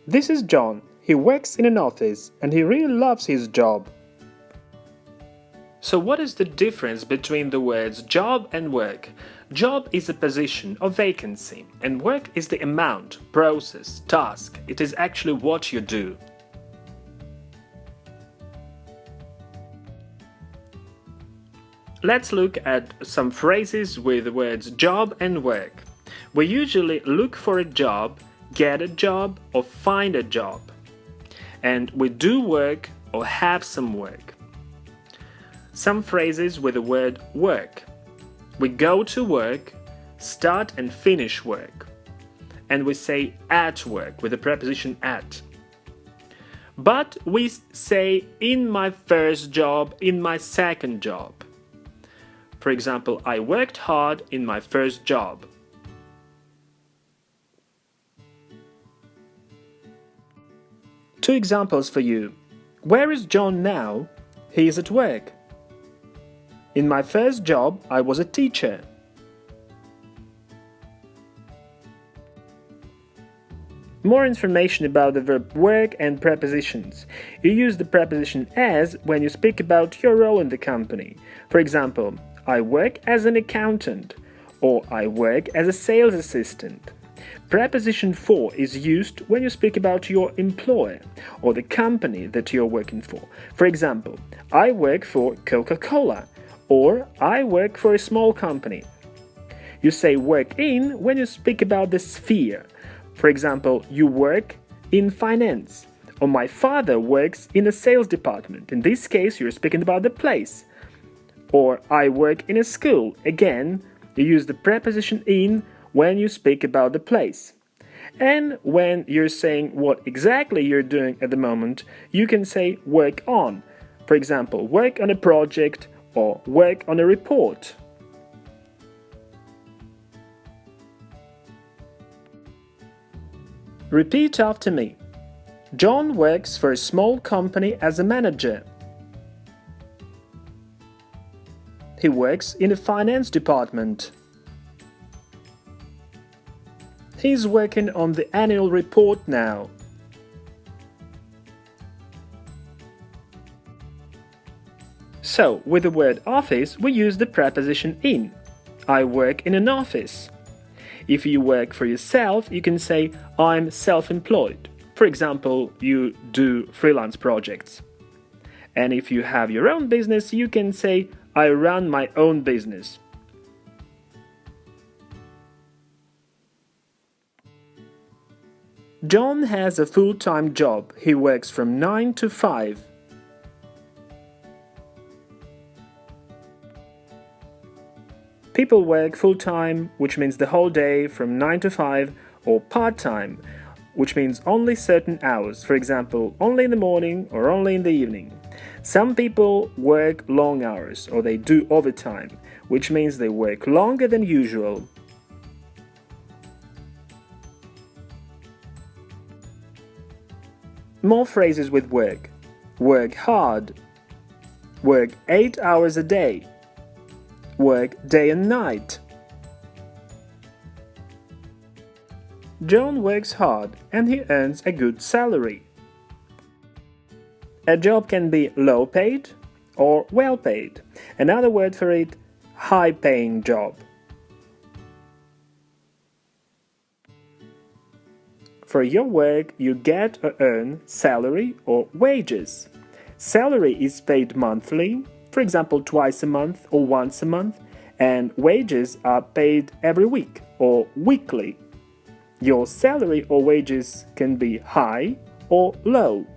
This is John. He works in an office and he really loves his job. So what is the difference between the words job and work? Job is a position or vacancy, and work is the amount, process, task. It is actually what you do. Let's look at some phrases with the words job and work. We usually look for a job, get a job, or find a job. And we do work or have some work. Some phrases with the word work. We go to work, start and finish work. And we say at work with the preposition at. But we say in my first job, in my second job. For example, I worked hard in my first job. Two examples for you. Where is John now? He is at work. In my first job, I was a teacher. More information about the verb work and prepositions. You use the preposition as when you speak about your role in the company. For example, I work as an accountant, or I work as a sales assistant. Preposition for is used when you speak about your employer or the company that you're working for. For example, I work for Coca-Cola, or I work for a small company. You say work in when you speak about the sphere. For example, you work in finance, or my father works in a sales department. In this case, you're speaking about the place. Or I work in a school. Again, you use the preposition in when you speak about the place. And when you're saying what exactly you're doing at the moment, you can say work on. For example, work on a project or work on a report. Repeat after me. John works for a small company as a manager. He works in a finance department. He's working on the annual report now. So, with the word office, we use the preposition in. I work in an office. If you work for yourself, you can say, I'm self-employed. For example, you do freelance projects. And if you have your own business, you can say, I run my own business. John has a full-time job. He works from 9 to 5. People work full-time, which means the whole day from 9 to 5, or part-time, which means only certain hours, for example, only in the morning or only in the evening. Some people work long hours, or they do overtime, which means they work longer than usual. More phrases with work. Work hard. Work 8 hours a day. Work day and night. John works hard and he earns a good salary. A job can be low paid or well paid. Another word for it, high paying job. For your work, you get or earn salary or wages. Salary is paid monthly, for example, twice a month or once a month, and wages are paid every week or weekly. Your salary or wages can be high or low.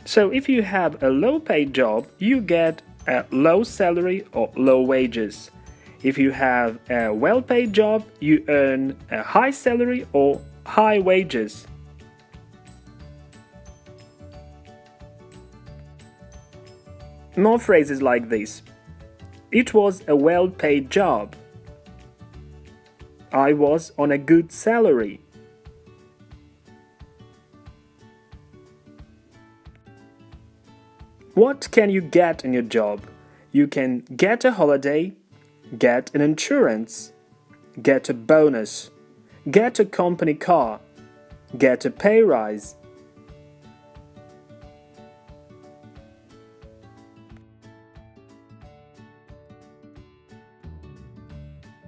So if you have a low-paid job, you get a low salary or low wages. If you have a well-paid job, you earn a high salary or high wages. More phrases like this. It was a well-paid job. I was on a good salary. What can you get in your job? You can get a holiday, get an insurance, get a bonus, get a company car, get a pay rise,